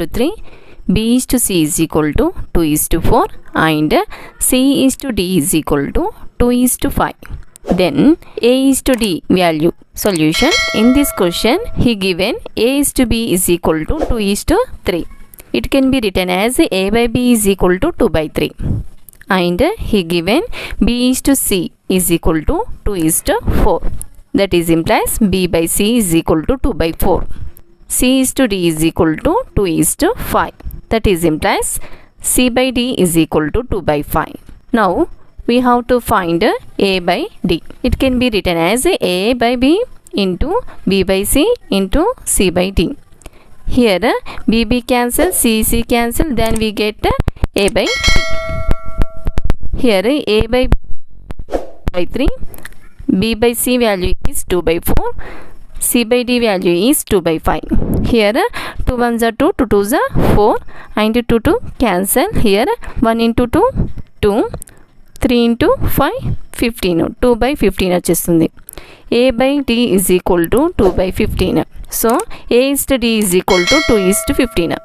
3, B is to C is equal to 2 is to 4 and C is to D is equal to 2 is to 5. Then A is to D value. Solution. In this question he given A is to B is equal to 2 is to 3. It can be written as A by B is equal to 2 by 3. And he given B is to C is equal to 2 is to 4. That is implies B by C is equal to 2 by 4. C is to D is equal to 2 is to 5. That is implies C by D is equal to 2 by 5. Now we have to find A by D. It can be written as A by B into B by C into C by D. Here BB cancel, CC cancel, then we get A by D. Here A by B by 3, B by C value is 2 by 4, C by D value is 2 by 5. Here 2 ones are 2, 2 twos are 4 and 2 2 cancel. Here 1 into 2, 2, 3 into 5, 15. 2 by 15 వచ్చేస్తుంది. A by D is equal to 2 by 15. So A is to D is equal to 2 is to 15.